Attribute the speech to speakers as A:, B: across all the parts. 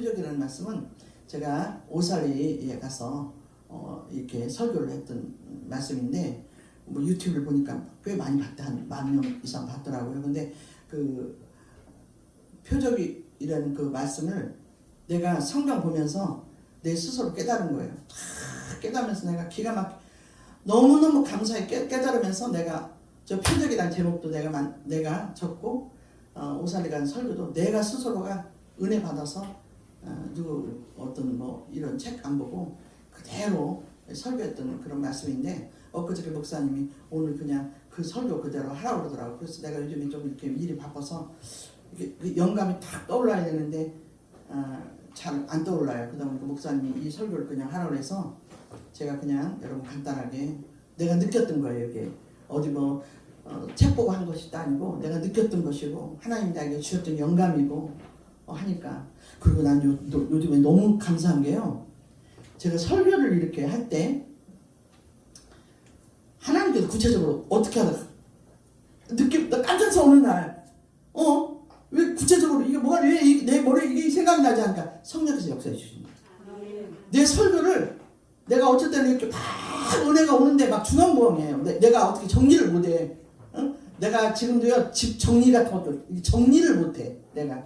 A: 표적이라는 말씀은 제가 오사리에 가서 이렇게 설교를 했던 말씀인데, 뭐 유튜브를 보니까 꽤 많이 봤다, 한 10,000명 이상 봤더라고요. 근데 그 표적이라는 그 말씀을 내가 성경 보면서 내 스스로 깨달은 거예요. 다 깨달으면서 내가 기가 막 너무너무 감사히 깨달으면서 내가 저 표적이라는 제목도 내가 적고, 오사리 간 설교도 내가 스스로가 은혜 받아서 누구 어떤 뭐 이런 책 안 보고 그대로 설교했던 그런 말씀인데, 엊그저께 목사님이 오늘 그냥 그 설교 그대로 하라고 그러더라고요. 그래서 내가 요즘에 좀 이렇게 일이 바빠서 이렇게 영감이 탁 떠올라야 되는데 잘 안 떠올라요. 그러다 보니까 목사님이 이 설교를 그냥 하라고 해서 제가 그냥 여러분 간단하게 내가 느꼈던 거예요. 이게 어디 뭐 책 보고 한 것이 아니고 내가 느꼈던 것이고 하나님이 나에게 주셨던 영감이고 하니까. 그리고 난 요즘에 너무 감사한 게요, 제가 설교를 이렇게 할 때 하나님께서 구체적으로 어떻게 하다가 나 깜짝서 어느 날 왜 구체적으로 이게 뭐가 왜 내 머리에 이게 생각이 나지 않을까, 성령께서 역사해 주신 거예요. 내 설교를 내가 어쩔 때는 이렇게 막 은혜가 오는데 막 중앙부엉이에요. 내가 어떻게 정리를 못해. 내가 지금도요 집 정리 같은 것도 정리를 못해 내가.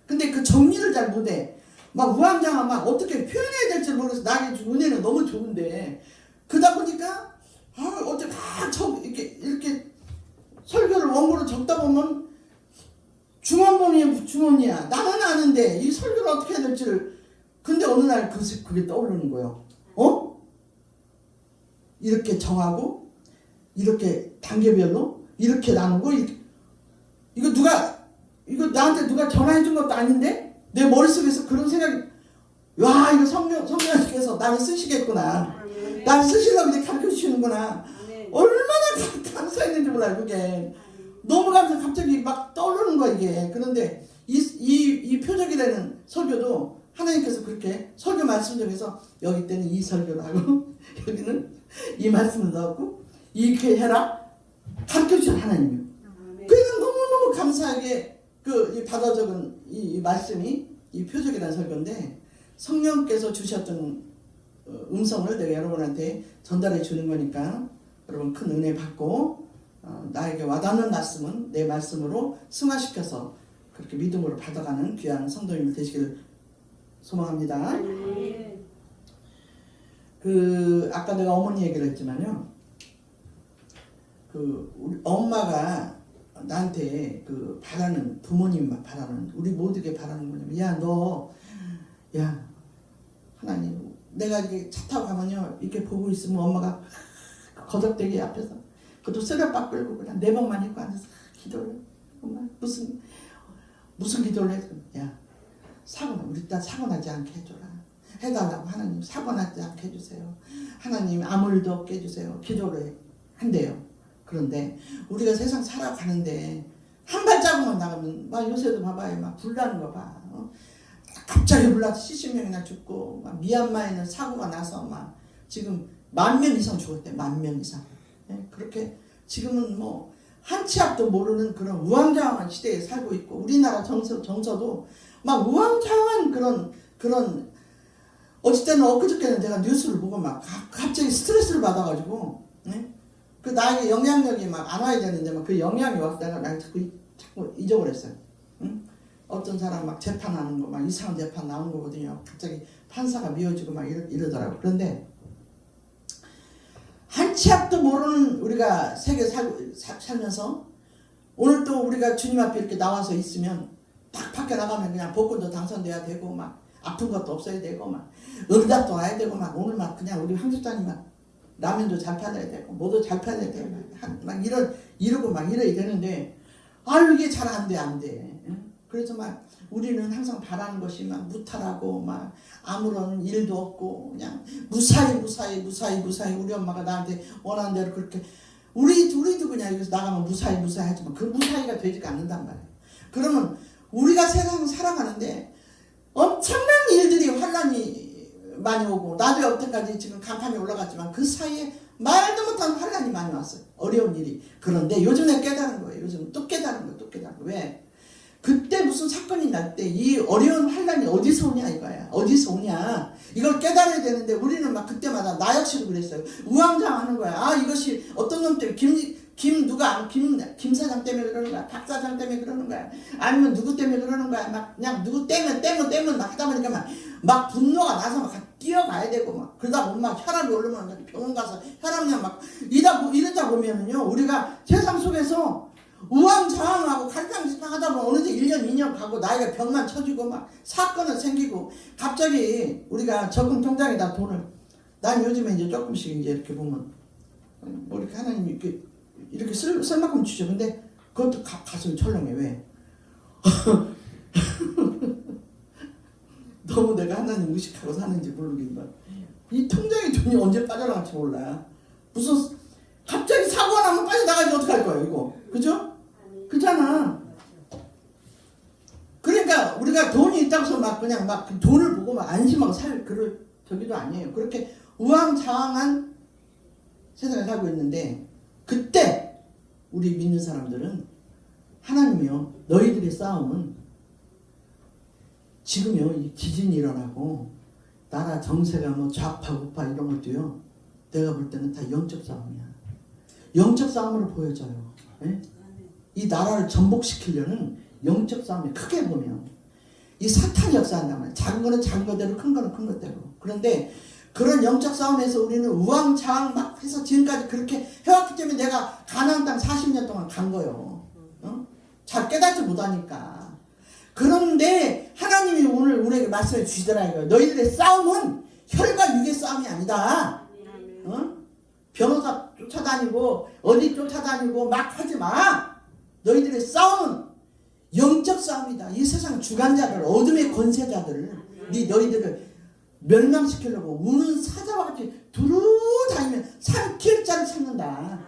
A: 근데 그 정리를 잘 못해. 막 우왕좌왕 막 어떻게 표현해야 될지 모르겠어. 나에게 은혜는 너무 좋은데 그러다 보니까 어떻게 막 이렇게 설교를 원고로 적다 보면 중원본이야 중원이야. 나는 아는데 이 설교를 어떻게 해야 될지를. 근데 어느 날 그게 떠오르는 거예요. 이렇게 정하고 이렇게 단계별로 이렇게 나누고 이거 나한테 누가 전화해 준 것도 아닌데 내 머릿속에서 그런 생각이, 와 이거 성령님께서 나를 쓰시겠구나. 나를 쓰시려고 이제 가르쳐 주시는구나. 얼마나 감사했는지 몰라요. 그게 너무 감사. 갑자기 막 떠오르는 거야 이게. 그런데 이 표적이라는 설교도 하나님께서 그렇게 설교 말씀 중에서 여기 때는 이 설교를 하고 여기는 이 말씀을 넣었고 이렇게 해라 가르쳐 주신 하나님이요. 그래서 너무너무 감사하게 받아 적은 이 말씀이 이 표적이라는 설교인데, 성령께서 주셨던 음성을 내가 여러분한테 전달해 주는 거니까 여러분 큰 은혜 받고 나에게 와닿는 말씀은 내 말씀으로 승화시켜서 그렇게 믿음으로 받아가는 귀한 성도님들 되시기를 소망합니다. 아까 내가 어머니 얘기를 했지만요, 우리 엄마가 나한테 바라는, 부모님 바라는, 우리 모두에게 바라는 거냐면, 야 하나님, 내가 이렇게 차 타고 가면요 이렇게 보고 있으면 엄마가 거적대기 앞에서 그것도 쓰레빠 끌고 그냥 내복만 입고 앉아서 기도를 해. 엄마 무슨 기도를 해? 야 우리 딸 사고 나지 않게 해줘라. 해달라고. 하나님 사고 나지 않게 해주세요. 하나님 아무 일도 없게 해주세요. 기도를 한대요. 그런데 우리가 세상 살아가는데 한 발자국만 나가면 막 요새도 봐봐요. 막 불나는 거 봐. 갑자기 불나서 70명이나 죽고, 막 미얀마에는 사고가 나서 막 지금 10,000명 이상 죽었대. 10,000명 이상. 그렇게 지금은 뭐 한 치 앞도 모르는 그런 우왕좌왕한 시대에 살고 있고, 우리나라 정서도 막 우왕좌왕한 그런 어찌 때는 엊그저께는 제가 뉴스를 보고 막 갑자기 스트레스를 받아가지고, 나에게 영향력이 막 안 와야 되는데 막 그 영향이 와서 내가 자꾸 잊어버렸어요. 어떤 사람 막 재판하는 거 막 이상한 재판 나온 거거든요. 갑자기 판사가 미워지고 막 이러더라고. 그런데 한 치 앞도 모르는 우리가 세계 살면서 오늘 또 우리가 주님 앞에 이렇게 나와서 있으면 딱 밖에 나가면 그냥 복권도 당선돼야 되고 막 아픈 것도 없어야 되고 막 응답도 와야 되고 막 오늘 막 그냥 우리 황 집사님 막 라면도 잘 팔아야 되고 뭐도 잘 팔아야 되고 막 이러고 막 이래야 되는데 이게 잘 안 돼. 그래서 막 우리는 항상 바라는 것이 막 무탈하고 막 아무런 일도 없고 그냥 무사히 우리 엄마가 나한테 원하는 대로 그렇게 우리도 그냥 여기서 나가면 무사히 하지만 그 무사히가 되지가 않는단 말이에요. 그러면 우리가 세상을 살아가는데 엄청난 일들이 환난이 많이 오고, 나도 여태까지 지금 간판에 올라갔지만 그 사이에 말도 못한 환난이 많이 왔어요. 어려운 일이. 그런데 요즘에 깨달은 거예요. 요즘 또 깨달은 거예요. 왜? 그때 무슨 사건이 날 때 이 어려운 환난이 어디서 오냐 이거야. 어디서 오냐. 이걸 깨달아야 되는데 우리는 막 그때마다 나 역시도 그랬어요. 우왕좌왕하는 거야. 아 이것이 어떤 놈 때문에 김 사장 때문에 그러는 거야. 박 사장 때문에 그러는 거야. 아니면 누구 때문에 그러는 거야. 막 그냥 누구 때문에 막 하다 보니까 막 분노가 나서 막 뛰어가야 되고 막 그러다 보면 막 혈압이 오르면 병원 가서 혈압약 막 이러다 보면은요 우리가 세상 속에서 우왕좌왕하고 갈팡질팡 하다 보면 어느새 1년 2년 가고 나이가 병만 쳐지고 막 사건은 생기고 갑자기 우리가 적금 통장에다 돈을 난 요즘에 이제 조금씩 이제 이렇게 보면 뭐 이렇게 하나님이 이렇게 쓸 만큼 주죠. 근데 그것도 가슴이 철렁해. 왜? 너무 내가 하나님 무식하고 사는지 모르겠지만 이 통장에 돈이 언제 빠져나갈지 몰라. 무슨 갑자기 사고가 나면 빠져나가지 어떡할 거야 이거. 그죠? 그잖아. 그러니까 우리가 돈이 있다고 해서 막 그냥 막 돈을 보고 막 안심하고 살 그럴 저기도 아니에요. 그렇게 우왕좌왕한 세상에 살고 있는데 그때 우리 믿는 사람들은 하나님이요 너희들의 싸움은 지금요 이 지진이 일어나고 나라 정세가 뭐 좌파 우파 이런 것도요 내가 볼 때는 다 영적 싸움이야. 영적 싸움으로 보여져요. 네? 이 나라를 전복시키려는 영적 싸움이 크게 보면 이 사탄이 역사한단 말이야. 작은 거는 작은 거대로 큰 거는 큰 것대로. 그런데 그런 영적 싸움에서 우리는 우왕좌왕 막 해서 지금까지 그렇게 해왔기 때문에 내가 가나안 땅 40년 동안 간 거예요. 잘 깨닫지 못하니까. 그런데 하나님이 오늘 우리에게 말씀해 주시더라 이거예요. 너희들의 싸움은 혈과 육의 싸움이 아니다. 변호사 쫓아다니고 어디 쫓아다니고 막 하지 마. 너희들의 싸움은 영적 싸움이다. 이 세상 주관자들 어둠의 권세자들을 너희들을 멸망시키려고 우는 사자와 같이 두루 다니면 삼킬 자를 찾는다.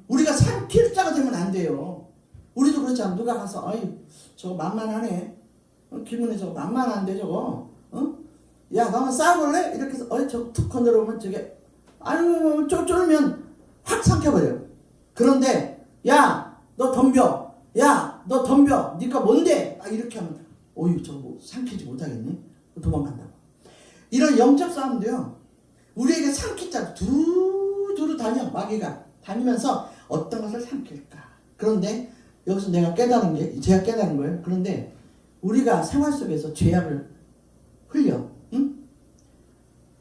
A: 우리가 삼킬 자가 되면 안 돼요. 우리도 그렇잖아. 누가 가서 어이 저거 만만하네. 기분에 저거 만만한데 저거. 야 너 한번 싸워볼래? 이렇게 해서 어이 저거 툭 건드려보면 저게 아유 쫄면 확 삼켜버려요. 그런데 야 너 덤벼. 야 너 덤벼. 니가 뭔데? 막 이렇게 하면 어이 저거 뭐 삼키지 못하겠네. 도망간다고. 이런 영적 싸움도요 우리에게 삼키자 두루두루 다녀. 마귀가 다니면서 어떤 것을 삼킬까. 그런데 여기서 제가 깨달은 거예요. 그런데 우리가 생활 속에서 죄악을 흘려,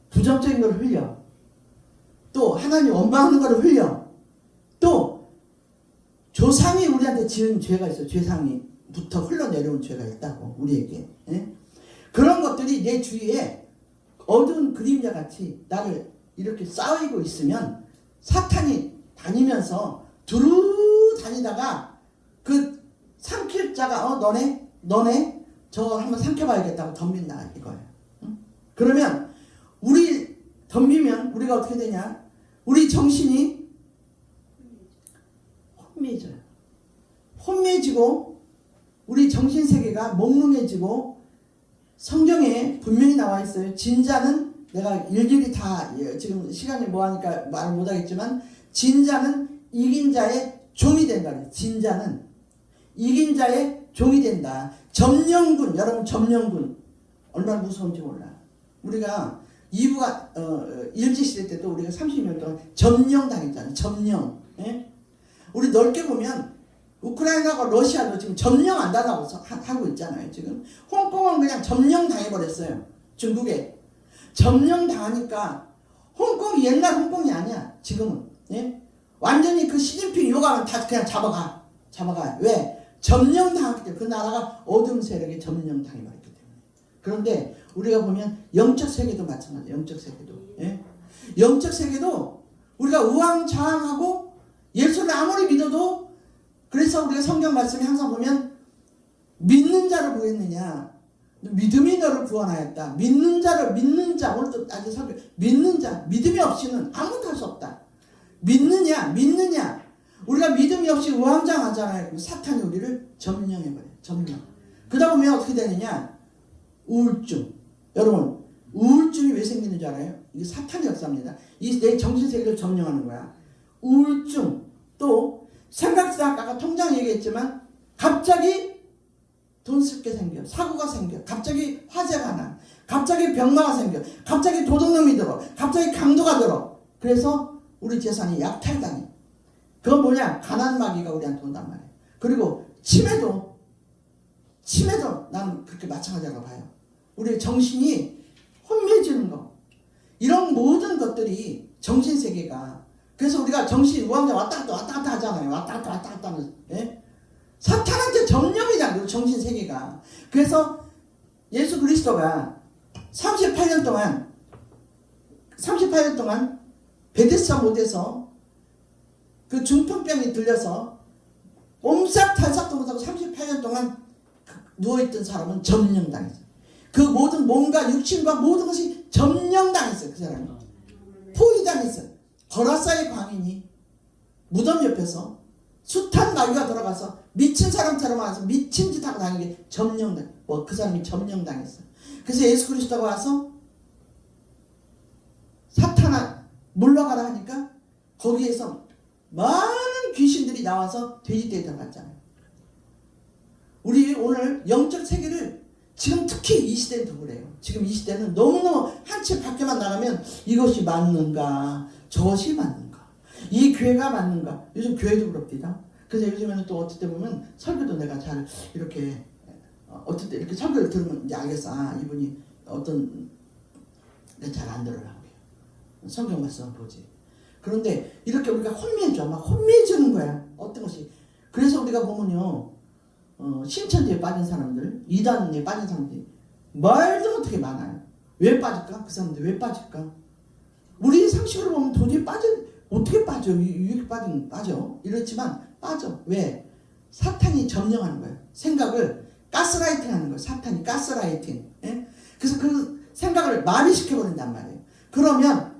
A: 부정적인 걸 흘려, 또 하나님 원망하는 걸 흘려, 또 조상이 우리한테 지은 죄가 있어. 조상이부터 흘러내려온 죄가 있다고 우리에게. 예? 그런 것들이 내 주위에 어두운 그림자 같이 나를 이렇게 쌓이고 있으면 사탄이 다니면서 두루 다니다가 그 삼킬 자가 너네 저거 한번 삼켜봐야겠다고 덤빈다 이거예요. 그러면 우리 덤비면 우리가 어떻게 되냐? 우리 정신이 혼미해지고 우리 정신세계가 몽롱해지고 성경에 분명히 나와 있어요. 진자는 내가 일일이 다 지금 시간이 뭐하니까 말 못하겠지만 진자는 이긴 자의 종이 된다. 진자는 이긴 자의 종이 된다. 점령군 여러분 점령군 얼마나 무서운지 몰라. 우리가 이부가 일제시대 때도 우리가 30년 동안 점령당했잖아요. 점령. 예? 우리 넓게 보면 우크라이나가 러시아도 지금 점령 안 달라고 하고 있잖아요. 지금 홍콩은 그냥 점령 당해버렸어요. 중국에 점령 당하니까 홍콩이 옛날 홍콩이 아니야. 지금은. 예? 완전히 그 시진핑 요가는 다 그냥 잡아가. 왜? 점령 당했기 때문에 그 나라가 어둠 세력에 점령 당해버렸기 때문에. 그런데 우리가 보면 영적 세계도 마찬가지예요. 영적 세계도. 예? 영적 세계도 우리가 우왕좌왕하고 예수를 아무리 믿어도 그래서 우리가 성경 말씀에 항상 보면 믿는 자를 구했느냐 믿음이 너를 구원하였다. 믿는 자 오늘도 아주 성경 믿는 자 믿음이 없이는 아무것도 할 수 없다. 믿느냐 우리가 믿음이 없이 우왕좌왕하잖아요. 그럼 사탄이 우리를 점령해버려요. 점령. 그러다 보면 어떻게 되느냐 우울증. 여러분 우울증이 왜 생기는 줄 알아요? 이게 사탄의 역사입니다. 이 내 정신세계를 점령하는 거야. 우울증 또 생각상 아까 통장 얘기했지만 갑자기 돈 쓸 게 생겨. 사고가 생겨. 갑자기 화재가 나. 갑자기 병마가 생겨. 갑자기 도둑놈이 들어. 갑자기 강도가 들어. 그래서 우리 재산이 약탈당해. 그건 뭐냐? 가난마귀가 우리한테 온단 말이에요. 그리고 치매도 나는 그렇게 마찬가지라고 봐요. 우리의 정신이 혼미해지는 거. 이런 모든 것들이 정신세계가. 그래서 우리가 정신 우왕좌 왔다 갔다 하잖아요. 왔다 갔다 하면서. 예? 사탄한테 점령이잖아요. 정신세계가. 그래서 예수 그리스도가 38년 동안 베데스다 못에서 그 중풍병이 들려서 온갖 탈삭도 못하고 38년 동안 누워있던 사람은 점령당했어요. 그 모든 몸과 육신과 모든 것이 점령당했어요. 그 사람이 포위당했어요. 거라사의 광인이 무덤 옆에서 숱한 마귀가 돌아가서 미친 사람처럼 와서 미친 짓 하고 다니는 게 점령당. 그 사람이 점령당했어요. 그래서 예수 그리스도가 와서 사탄아 물러가라 하니까 거기에서 많은 귀신들이 나와서 돼지떼에 들어갔잖아요. 우리 오늘 영적 세계를 지금 특히 이 시대는 더 그래요. 지금 이 시대는 너무너무 한 채 밖에만 나가면 이것이 맞는가 저것이 맞는가 이 교회가 맞는가. 요즘 교회도 그럽니다. 그래서 요즘에는 또 어떨 때 보면 설교도 내가 잘 이렇게 어떨 때 이렇게 설교를 들으면 이제 알겠어. 아 이분이 어떤 잘 안 들으라고 해요. 성경 말씀 보지. 그런데 이렇게 우리가 혼미해져. 막 혼미해지는 거야. 어떤 것이. 그래서 우리가 보면요. 신천지에 빠진 사람들, 이단에 빠진 사람들이 말도 못하게 많아요. 왜 빠질까? 그 사람들 왜 빠질까? 우리 상식으로 보면 도저히 어떻게 빠져? 이렇게 빠져? 이렇지만 빠져. 왜? 사탄이 점령하는 거예요. 생각을 가스라이팅 하는 거예요. 사탄이 가스라이팅. 예? 그래서 그 생각을 마비시켜버린단 말이에요. 그러면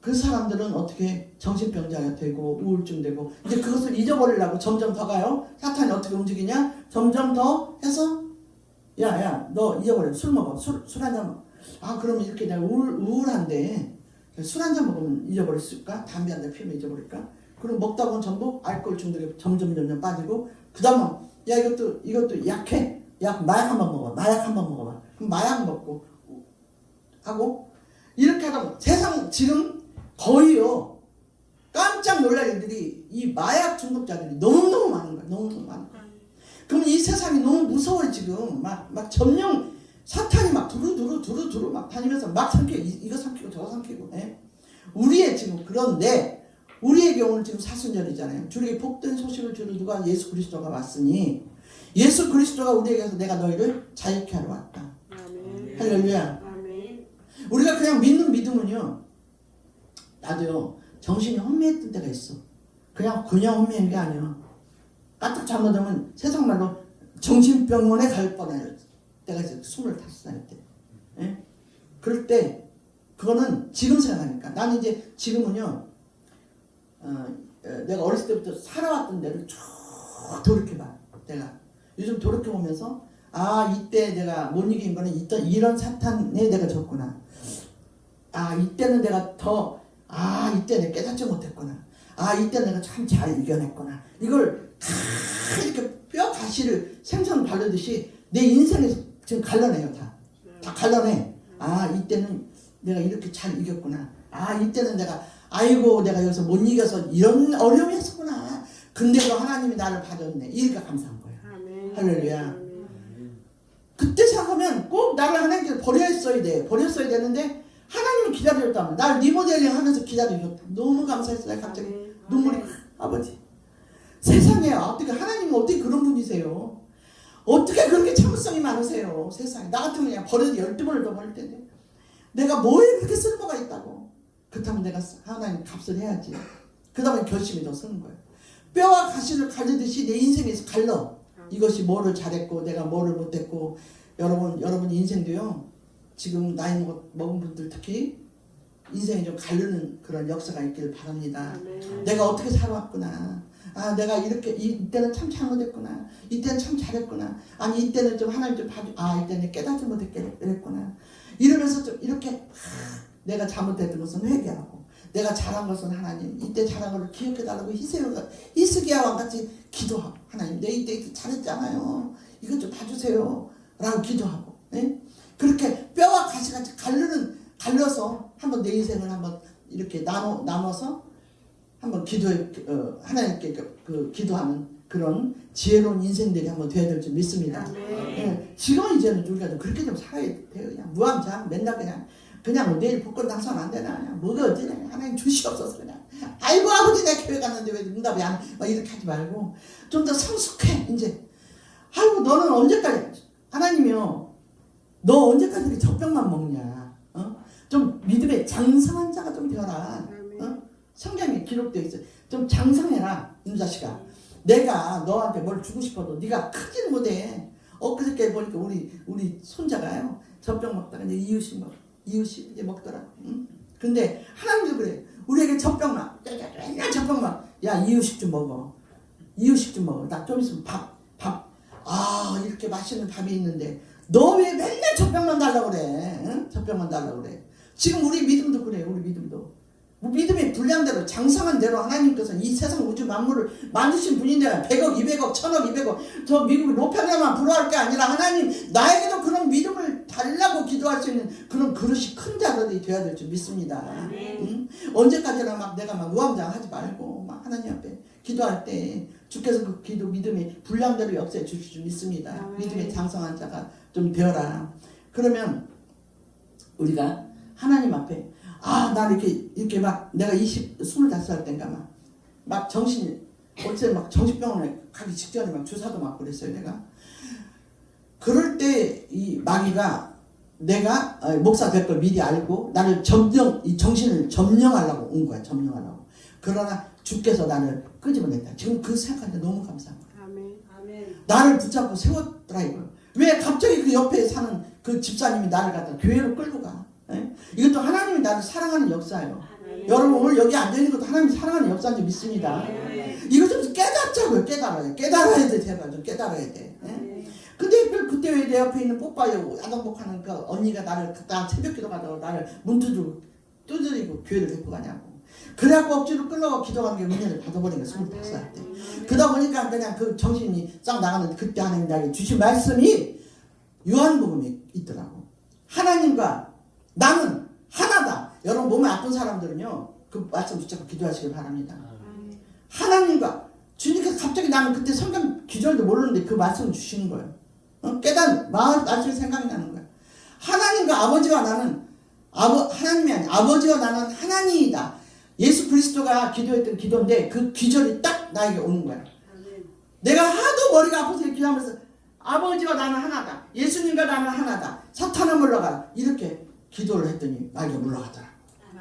A: 그 사람들은 어떻게 정신병자가 되고 우울증 되고 이제 그것을 잊어버리려고 점점 더 가요. 사탄이 어떻게 움직이냐? 점점 더 해서 야 너 잊어버려. 술 먹어. 술 한 잔 먹어. 아 그러면 이렇게 내가 우울한데 술 한 잔 먹으면 잊어버릴 수 있을까? 담배 한 대 피우면 잊어버릴까? 그리고 먹다 보면 전부 알코올 중독에 점점 빠지고 그 다음에 야 이것도 약해. 마약 한번 먹어봐. 그럼 마약 먹고 하고 이렇게 하다 세상 지금 거의요 깜짝 놀랄 일들이 이 마약 중독자들이 너무너무 많은 거야. 너무너무 많은 거야. 그러면 이 세상이 너무 무서워요. 지금 막 점령 사탄이 막 두루두루 막 다니면서 막 삼키고 이거 삼키고 저거 삼키고. 예? 우리의 지금 그런데 우리에게 오늘 지금 사순절이잖아요. 주에게 복된 소식을 주는 누가 예수 그리스도가 왔으니 예수 그리스도가 우리에게서 내가 너희를 자유케 하러 왔다. 아멘. 할렐루야. 아멘. 우리가 그냥 믿는 믿음은요. 나도요. 정신이 혼미했던 때가 있어. 그냥 혼미한 게 아니야. 까딱 잘못하면 세상 말로 정신병원에 갈 뻔할 때가 있어요. 25살 때. 예? 그럴 때 그거는 지금 생각하니까 나는 이제 지금은요. 내가 어렸을 때부터 살아왔던 데를 쭉 돌이켜봐. 내가 요즘 돌이켜보면서 아 이때 내가 못 이긴 거는 이런 사탄에 내가 졌구나. 아 이때는 내가 이때 내가 깨닫지 못했구나. 아 이때 내가 참 잘 이겨냈구나. 이걸 다 이렇게 뼈 가시를 생선 바르듯이 내 인생에서 지금 갈라내요. 다 갈라내. 아 이때는 내가 이렇게 잘 이겼구나. 아 이때는 내가 여기서 못 이겨서 이런 어려움이 있었구나. 근데도 하나님이 나를 봐줬네. 이러니까 감사한 거예요. 할렐루야. 그때 생각하면 꼭 나를 하나님께서 버렸어야 되는데 하나님이 기다려줬다면 날 리모델링 하면서 기다려줬다. 너무 감사했어. 내가 갑자기 눈물이 아버지 세상에 어떻게 하나님은 어떻게 그런 분이세요? 어떻게 그렇게 참을성이 많으세요? 세상에 나 같으면 그냥 버려도 12번을 더 버릴 텐데 내가 뭐에 그렇게 쓸모가 있다고. 그렇다면 내가 하나님 값을 해야지. 그다음에 결심이 더 서는 거예요. 뼈와 가시를 가르듯이 내 인생에서 갈러. 이것이 뭐를 잘했고 내가 뭐를 못했고. 여러분 인생도요. 지금 나이 먹은 분들 특히 인생이 좀 가르는 그런 역사가 있기를 바랍니다. 내가 어떻게 살아왔구나. 아 내가 이렇게 이때는 참 잘못했구나. 이때는 참 잘했구나. 아니 이때는 좀 하나님 좀 봐줘. 아 이때는 깨닫지 못했구나. 이러면서 좀 이렇게 내가 잘못했던 것은 회개하고 내가 잘한 것은 하나님 이때 잘한 걸 기억해달라고 히스기야와 같이 기도하고 하나님 내 이때 잘했잖아요. 이것 좀 봐주세요 라고 기도하고. 네? 그렇게 뼈 모여서 한번 내 인생을 한번 이렇게 나눠서 한번 하나님께 기도하는 그런 지혜로운 인생들이 한번 돼야 될 줄 믿습니다. 예, 지금 이제는 우리가 좀 그렇게 좀 살아야 돼요. 그냥 무함장 맨날 그냥 내일 복권 당선 안 되나 그냥 뭐가 어쩌냐 하나님 주시옵소서 그냥 아이고 아버지 내 교회 갔는데 왜 응답이 안 막 이렇게 하지 말고 좀 더 성숙해 이제. 아이고 너는 언제까지 하나님이요 너 언제까지 이렇게 젖병만 먹냐. 좀 믿음의 장성한 자가 좀 되어라. 성경에 기록되어 있어요. 좀 장성해라 이 자식아. 내가 너한테 뭘 주고 싶어도 네가 크지는 못해. 엊그저께 보니까 우리 손자가요 젖병 먹다가 이제 이유식 이제 먹더라. 근데 하나님도 그래. 우리에게 젖병만 맨날 젖병만. 야 이유식 좀 먹어. 이유식 좀 먹어. 나 좀 있으면 밥. 이렇게 맛있는 밥이 있는데 너 왜 맨날 젖병만 달라고 그래. 응? 젖병만 달라고 그래. 지금 우리 믿음도 그래. 우리 믿음도 믿음의 분량대로 장성한 대로 하나님께서 이 세상 우주 만물을 만드신 분인데 100억 200억 1000억 200억 저 미국 로평야만 부러워할 게 아니라 하나님 나에게도 그런 믿음을 달라고 기도할 수 있는 그런 그릇이 큰 자들이 되어야 될 줄 믿습니다. 응? 언제까지나 내가 우왕좌왕하지 말고 하나님 앞에 기도할 때 주께서 그 기도 믿음의 분량대로 역사해 주실 줄 믿습니다. 믿음의 장성한 자가 좀 되어라. 그러면 우리가 하나님 앞에 나 이렇게 내가 25살 때인가 막 어째 정신병원에 가기 직전에 주사도 맞고 그랬어요, 내가. 그럴 때 이 마귀가 내가 목사 될 걸 미리 알고 나를 이 정신을 점령하려고 온 거야, 점령하려고. 그러나 주께서 나를 끄집어냈다. 지금 그 생각하는데 너무 감사합니다.
B: 아멘.
A: 나를 붙잡고 세웠더라, 이걸. 왜 갑자기 그 옆에 사는 그 집사님이 나를 갖다 교회로 끌고 가? 예? 이것도 하나님이 나를 사랑하는 역사예요. 여러분 오늘 여기 앉아있는 것도 하나님이 사랑하는 역사인 줄 믿습니다. 이거 좀 깨닫자고요. 깨달아야 돼. 제발 좀 깨달아야 돼. 예? 근데 그때 왜 내 옆에 있는 뽀빠요 아동복하는 그 언니가 나 새벽기도 가다가 나를 문두드리고 두드리고 교회를 데리고 가냐고. 그래갖고 억지로 끌러가 기도하는 게 은혜를 받아버린 거야. 25살 때. 그러다 보니까 그냥 그 정신이 싹 나가는데 그때 하나님 나에게 주신 말씀이 요한복음에 있더라고. 하나님과 나는 하나다. 여러분 몸에 아픈 사람들은요 그 말씀 붙잡고 기도하시길 바랍니다. 하나님과 주님께서 갑자기 나는 그때 성경 기절도 모르는데 그 말씀을 주시는 거예요. 말씀이 생각이 나는 거야. 하나님과 아버지와 나는 하나님이 아니야. 아버지와 나는 하나님이다. 예수 그리스도가 기도했던 기도인데 그 기절이 딱 나에게 오는 거야. 내가 하도 머리가 아파서 기도하면서 아버지와 나는 하나다. 예수님과 나는 하나다. 사탄은 물러가라. 이렇게 기도를 했더니 마귀가 물러가더라.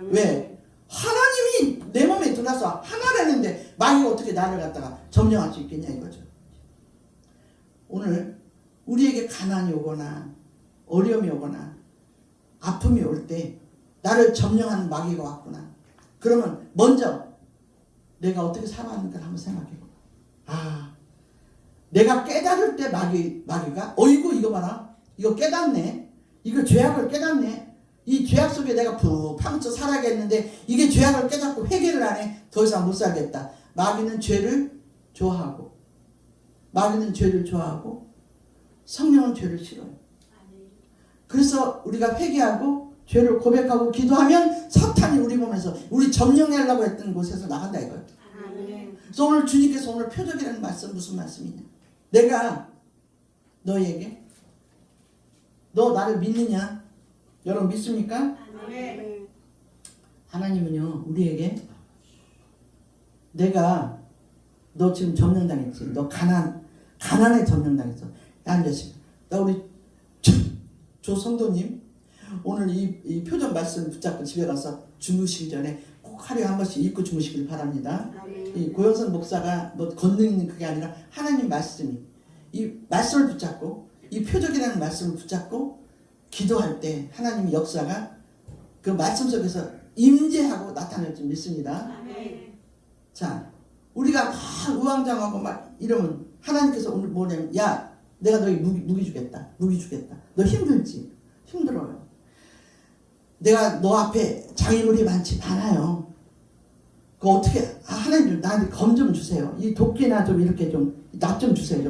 A: 왜? 하나님이 내 몸에 들어와서 하나라는데 마귀가 어떻게 나를 갖다가 점령할 수 있겠냐 이거죠. 오늘 우리에게 가난이 오거나 어려움이 오거나 아픔이 올 때 나를 점령하는 마귀가 왔구나. 그러면 먼저 내가 어떻게 살아왔는가 한번 생각해봐. 내가 깨달을 때 마귀가 어이구 이거 봐라. 이거 깨닫네. 이거 죄악을 깨닫네. 이 죄악 속에 내가 푹 파묻혀 살아야겠는데 이게 죄악을 깨닫고 회개를 안 해. 더 이상 못 살겠다. 마귀는 죄를 좋아하고 성령은 죄를 싫어요. 그래서 우리가 회개하고 죄를 고백하고 기도하면 사탄이 우리 몸에서 우리 점령하려고 했던 곳에서 나간다 이거예요. 그래서 오늘 주님께서 오늘 표적이라는 말씀 무슨 말씀이냐. 내가 너에게 너 나를 믿느냐? 여러분 믿습니까? 하나님은요 우리에게 내가 너 지금 점령당했지. 너 가난에 점령당했어. 야, 이 자식. 나 우리 조 성도님 오늘 이 표적 말씀 붙잡고 집에 가서 주무시기 전에 꼭 하루에 한 번씩 읽고 주무시길 바랍니다. 이 고영선 목사가 뭐 권능 있는 그게 아니라 하나님 말씀이 이 말씀을 붙잡고 이 표적이라는 말씀을 붙잡고 기도할 때 하나님의 역사가 그 말씀 속에서 임재하고 나타날 줄 믿습니다. 자, 우리가 막 우왕좌왕하고 막 이러면 하나님께서 오늘 뭐냐면 야 내가 너희 무기 주겠다. 너 힘들지? 힘들어요. 내가 너 앞에 장애물이 많아요. 그거 어떻게 하나님 좀 나한테 검 좀 주세요. 이 도끼나 좀 이렇게 좀 납 좀 주세요.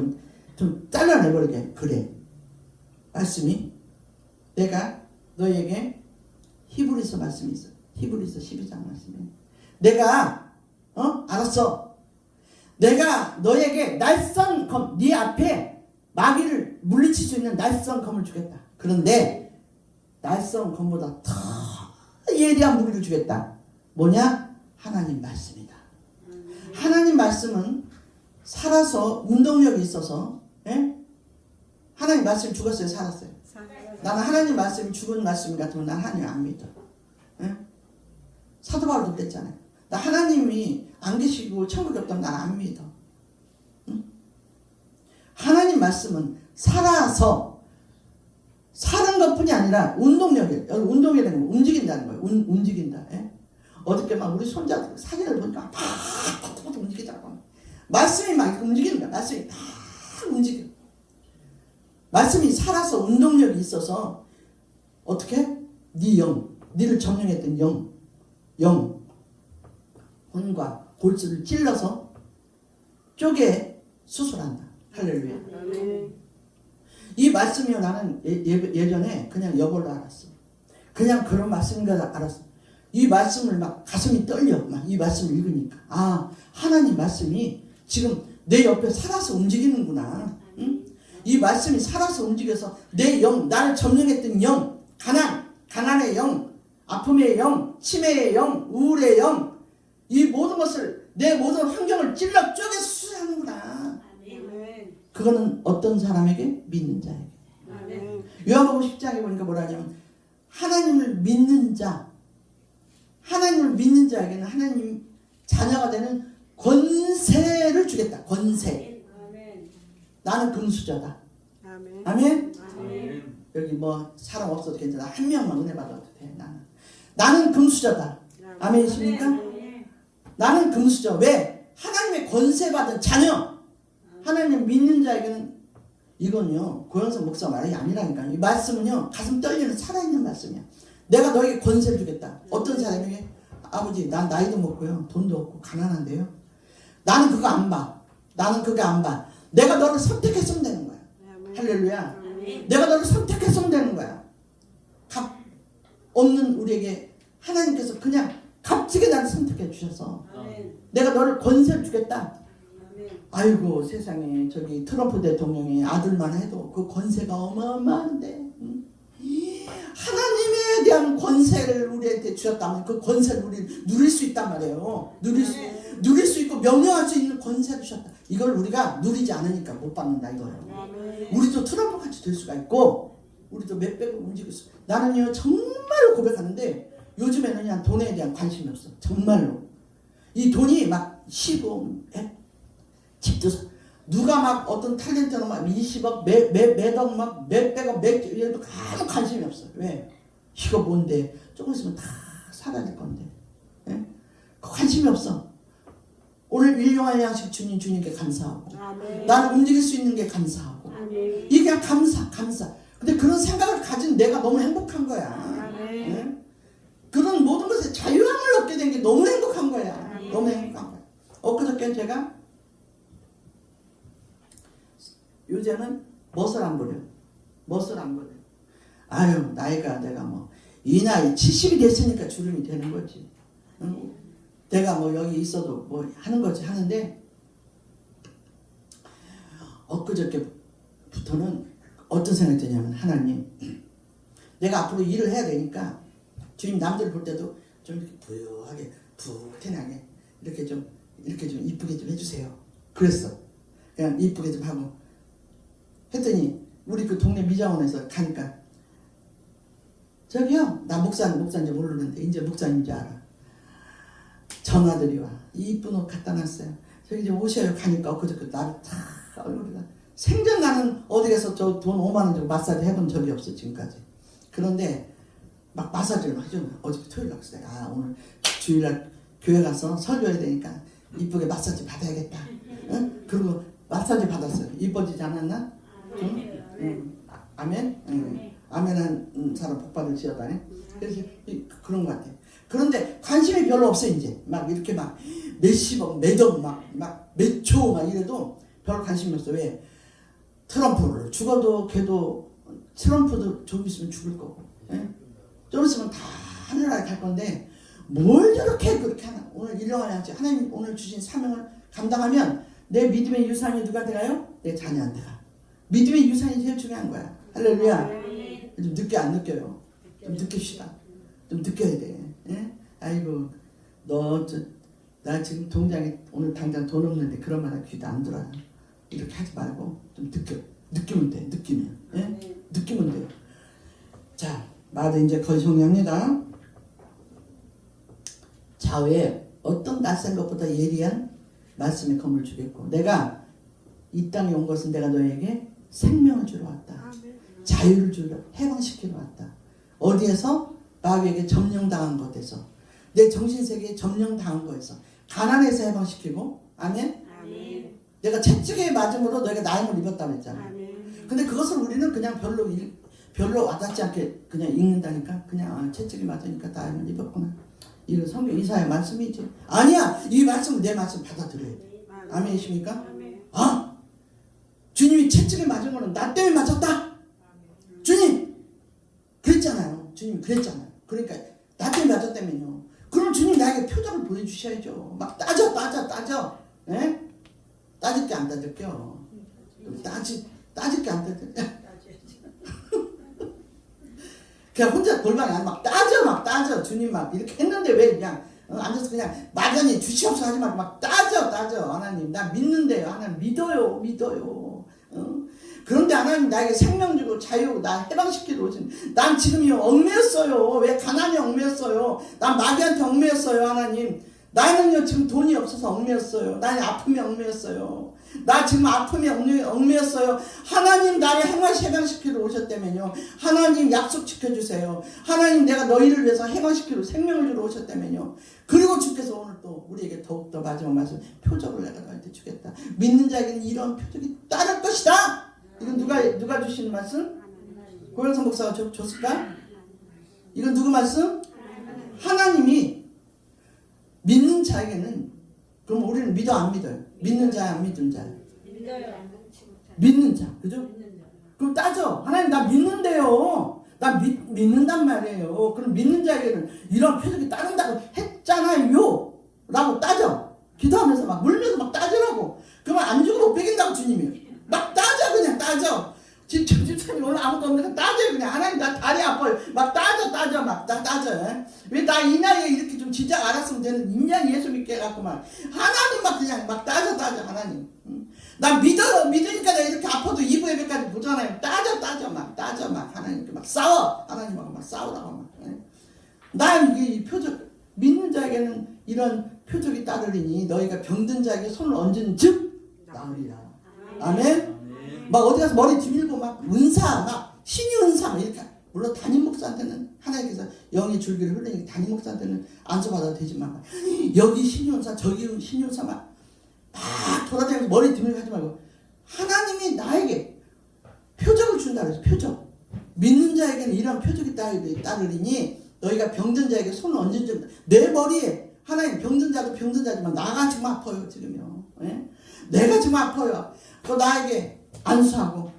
A: 좀 잘라내버리게. 그래. 말씀이 내가 너에게 히브리 히브리서 말씀이 있어. 히브리서 12장 말씀에 내가 알았어. 내가 너에게 날선 검, 네 앞에 마귀를 물리칠 수 있는 날선 검을 주겠다. 그런데 날선 검보다 더 예리한 무기를 주겠다. 뭐냐? 하나님 말씀이다. 하나님 말씀은 살아서 운동력이 있어서, 예? 하나님 말씀이 죽었어요, 살았어요? 나는 하나님 말씀이 죽은 말씀 같으면 난 하나님 안 믿어. 예? 사도 바울도 그랬잖아요. 나 하나님이 안 계시고 천국이 없다면 난 안 믿어. 응? 하나님 말씀은 살아서 사는 것뿐이 아니라 운동력이에요. 운동이라는 거 움직인다는 거예요. 움직인다. 예? 어저께 막 우리 손자 사진을 보니까 팍 움직이더라고. 말씀이 막 움직이는 거야. 말씀이 막 움직여. 말씀이 살아서 운동력이 있어서 어떻게? 네 영, 네를 점령했던 영, 혼과 골수를 찔러서 쪼개 수술한다. 할렐루야. 이 말씀이요, 나는 예전에 그냥 여벌로 알았어. 그냥 그런 말씀인 걸 알았어. 이 말씀을 막 가슴이 떨려. 막 이 말씀을 읽으니까. 아, 하나님 말씀이 지금 내 옆에 살아서 움직이는구나. 응? 이 말씀이 살아서 움직여서 내 영, 나를 점령했던 영, 가난의 영, 아픔의 영, 치매의 영, 우울의 영, 이 모든 것을, 내 모든 환경을 찔러 쪼개 수술하는구나. 그거는 어떤 사람에게? 믿는 자에게. 요한복음 10장에 보니까 뭐라 하냐면 하나님을 믿는 자에게는 하나님 자녀가 되는 권세를 주겠다. 권세. 나는 금수저다. 아멘. 여기 뭐 사람 없어도 괜찮아. 한 명만 은혜 받아도 돼. 나는 금수저다. 아멘이십니까? 나는 금수저. 왜? 하나님의 권세 받은 자녀. 하나님 믿는 자에게는 이건요, 고영선 목사 말이 아니라니까요. 이 말씀은요, 가슴 떨리는 살아있는 말씀이야. 내가 너에게 권세를 주겠다. 어떤 사람에게? 아버지, 난 나이도 먹고요, 돈도 없고 가난한데요. 나는 그거 안 봐. 나는 그거 안 봐. 내가 너를 선택했으면 되는 거야. 할렐루야. 내가 너를 선택했으면 되는 거야. 값 없는 우리에게 하나님께서 그냥 값지게 나를 선택해 주셔서 내가 너를 권세를 주겠다. 아이고 세상에, 저기 트럼프 대통령의 아들만 해도 그 권세가 어마어마한데, 하나님에 대한 권세를 우리한테 주셨다면 그 권세를 우리 누릴 수 있단 말이에요. 누릴 수 있고 명령할 수 있는 권세를 주셨다. 이걸 우리가 누리지 않으니까 못 받는다 이거예요. 우리도 트럼프 같이 될 수가 있고 우리도 몇백을 움직일 수. 나는요 정말로 고백하는데 요즘에는 그냥 돈에 대한 관심이 없어. 정말로. 이 돈이 막 10억, 집도 누가 막 어떤 탤런트는 막 20억, 몇억, 막 몇백억, 이래도 아무 관심이 없어. 왜? 이거 뭔데? 조금 있으면 다 사라질 건데. 예? 관심이 없어. 오늘 일용할 양식 주님께 감사하고, 나를 움직일 수 있는 게 감사하고, 이게 그냥 감사. 근데 그런 생각을 가진 내가 너무 행복한 거야. 예? 그런 모든 것에 자유함을 얻게 된 게 너무 행복한 거야. 너무 행복한 거야. 엊그저께 제가 요새는 멋을 안 부려. 아유, 나이가 내가 뭐 이 나이 70이 됐으니까 주름이 되는 거지. 응? 내가 뭐 여기 있어도 뭐 하는 거지 하는데, 엊그저께부터는 어떤 생각이 드냐면, 하나님, 내가 앞으로 일을 해야 되니까 주님 남들 볼 때도 좀 이렇게 부유하게, 푹신하게 이렇게 좀 이쁘게 좀 해주세요. 그랬어. 그냥 이쁘게 좀 하고 했더니 우리 그 동네 미자원에서 가니까, 저기요, 나 목사인지 모르는데 이제 목사인 줄 알아. 전화들이 와. 이쁜 옷 갖다 놨어요. 저기 이제 오셔요. 가니까 그저께 나를 다 얼굴이가 생전 나는 어디 가서 저 돈 5만 원 주고 마사지 해본 적이 없어 지금까지. 그런데 막 마사지를 막 해줬네. 어저께 토요일 날 그랬어요. 아, 오늘 주일날 교회 가서 설교해야 되니까 이쁘게 마사지 받아야겠다. 응? 그리고 마사지 받았어요. 이뻐지지 않았나? 응? 아멘? 응. 아멘한 사람 복 받을지어다. 그래서 그런 것 같아. 그런데 관심이 별로 없어 이제. 막 이렇게 막 몇십억, 몇억, 막 몇 초 막 이래도 별 관심이 없어. 왜? 트럼프를 죽어도 걔도 트럼프도 좀 있으면 죽을 거고, 예? 좀 있으면 다 하늘나라에 갈 건데 뭘 저렇게 그렇게 하나. 오늘 일용할 하나님 오늘 주신 사명을 감당하면 내 믿음의 유산이 누구한테 가요? 내 자녀한테 가. 믿음의 유산이 제일 중요한 거야. 할렐루야. 좀 늦게 안 느껴요. 좀 느낍시다. 좀 느껴야 돼. 예? 아이고 나 지금 통장에 오늘 당장 돈 없는데 그런 말 귀도 안 들어요. 이렇게 하지 말고 좀 느끼면 돼. 느끼면. 예? 느끼면 돼요. 자, 말을 이제 거의 정리합니다. 좌우에 어떤 낯선 것보다 예리한 말씀의 검을 주겠고 내가 이 땅에 온 것은 내가 너에게 생명을 주러 왔다. 자유를 주러 해방시키러 왔다. 어디에서? 마귀에게 점령당한 것에서 내 정신세계에 점령당한 거에서 가난에서 해방시키고 아멘? 내가 채찍에 맞음으로 너희가 나임을 입었다고 했잖아. 근데 그것을 우리는 그냥 별로 와닿지 않게 그냥 읽는다니까. 그냥 채찍에 맞으니까 나임을 입었구나. 이거 성경 이사의 말씀이지. 아니야. 이 말씀은 내 말씀 받아들여야 돼. 아멘이십니까? 주님이 채찍에 맞은 거는 나 때문에 맞았다. 주님 그랬잖아요. 주님 그랬잖아요. 그러니까 나 때문에 맞았다면요. 그럼 주님 나에게 표적을 보여주셔야죠. 막 따져. 예? 따질 게 안 따질게요. 따질 게 안 따질. 그냥 혼자 골방에 안 막 따져. 주님 막 이렇게 했는데 왜 그냥 앉아서 그냥 막연히 주시옵소서 하지 말고 막 따져. 하나님 나 믿는데요. 하나님 믿어요. 그런데 하나님 나에게 생명 주고 자유 나 해방시키러 오신. 난 지금 얽매였어요. 왜 가난에 얽매였어요. 난 마귀한테 얽매였어요. 하나님 나는요 지금 돈이 없어서 얽매였어요. 나는 아픔에 얽매였어요. 나 지금 아픔에 얽매였어요. 하나님 나를 해방시키러 오셨다면요. 하나님 약속 지켜주세요. 하나님 내가 너희를 위해서 해방시키러 생명을 주러 오셨다면요. 그리고 주께서 오늘 또 우리에게 더욱더 마지막 말씀 표적을 내가 너한테 주겠다. 믿는 자에게는 이런 표적이 따를 것이다. 이건 누가 주시는 말씀? 고영선 목사가 줬을까? 이건 누구 말씀? 하나님이 믿는 자에게는. 그럼 우리는 믿어 안 믿어요? 믿는 자야 안 믿는 자야? 믿는 자. 그죠? 그럼 따져. 하나님 나 믿는데요. 나 믿는단 말이에요. 그럼 믿는 자에게는 이런 표적이 따른다고 했잖아요. 라고 따져. 기도하면서 막 물면서 막 따지라고. 그러면 안 죽으러 빼긴다고 주님이. 막 따져 그냥 따져. 지금 집사님 오늘 아무것도 없는데 따져 그냥. 하나님 나 다리 아파요. 막 따져 막 따져. 왜 나 이 나이에 이렇게 좀 진작 알았으면 되는 인양 예수 믿게 해갖고 막 하나님 막 그냥 막 따져 하나님. 나 믿으니까 내가 이렇게 아파도 2부 예배까지 보잖아요. 따져 막 하나님께 막 싸워. 하나님하고 막 싸우라고 막. 난 이게 표적 믿는 자에게는 이런 표적이 따르리니 너희가 병든 자에게 손을 얹은 즉 나으리라. 아멘. 막 어디 가서 머리 뒤밀고 막 은사 막 신의 은사 막 이렇게. 물론 담임 목사한테는 하나님께서 영의 줄기를 흘리니까 담임 목사한테는 안수받아도 되지만 여기 신의 은사 저기 신의 은사 막 돌아다니면서 머리 뒤밀고 하지 말고 하나님이 나에게 표적을 준다 그래서 표적. 믿는 자에게는 이런 표적이 따르리니 너희가 병든 자에게 손을 얹은 즉 내 머리에 하나님 병든 자도 병든 자지만 나가 지금 아파요 지금요. 예? 내가 지금 아파요. 그 나에게 안수하고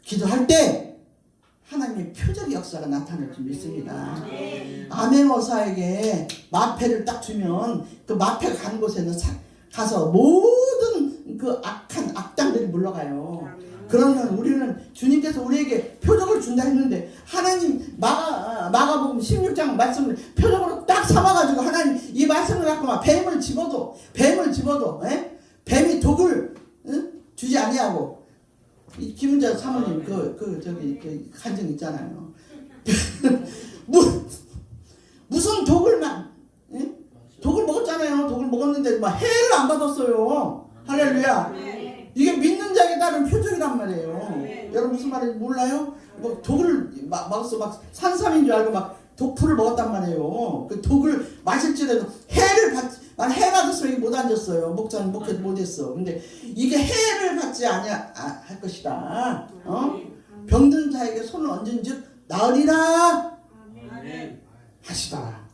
A: 기도할 때 하나님의 표적의 역사가 나타날 줄 믿습니다. 아멘어사에게 마패를 딱 주면 그 마패가 간 곳에는 가서 모든 그 악한 악당들이 물러가요. 그러면 우리는 주님께서 우리에게 표적을 준다 했는데 하나님 마가복음 16장 말씀을 표적으로 딱 삼아가지고 하나님 이 말씀을 갖고 막 뱀을 집어도 에? 뱀이 독을 주지 아니하고 이 김은자 사모님 그 간증 있잖아요. 무슨 독을 막 독을 먹었잖아요. 독을 먹었는데 막 해를 안 받았어요. 할렐루야. 이게 믿는 자에게 따른 표적이란 말이에요. 여러분 무슨 말인지 몰라요? 뭐 독을 먹었어 막 산삼인 줄 알고 막 독풀을 먹었단 말이에요. 그 독을 마실지라도 해 받았으면 못 앉았어요. 목사님 목회 못했어. 근데 이게 해를 받지 할 것이다. 병든 자에게 손을 얹은즉 나으리라 하시더라.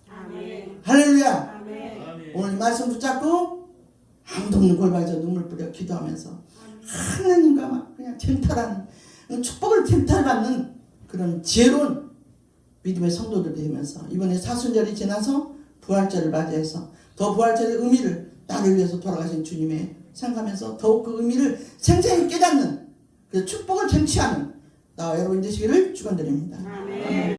A: 할렐루야. 오늘 이 말씀 붙잡고 아무도 없는 골방에서 눈물 뿌려 기도하면서 하나님과 막 그냥 쟁탈하는 축복을 쟁탈받는 그런 지혜로운 믿음의 성도들이 되면서 이번에 사순절이 지나서 부활절을 맞이해서 더 부활절의 의미를 나를 위해서 돌아가신 주님의 생각하면서 더욱 그 의미를 생생히 깨닫는 그 축복을 쟁취하는 나와 여러분 되시기를 축원드립니다.
B: 아멘.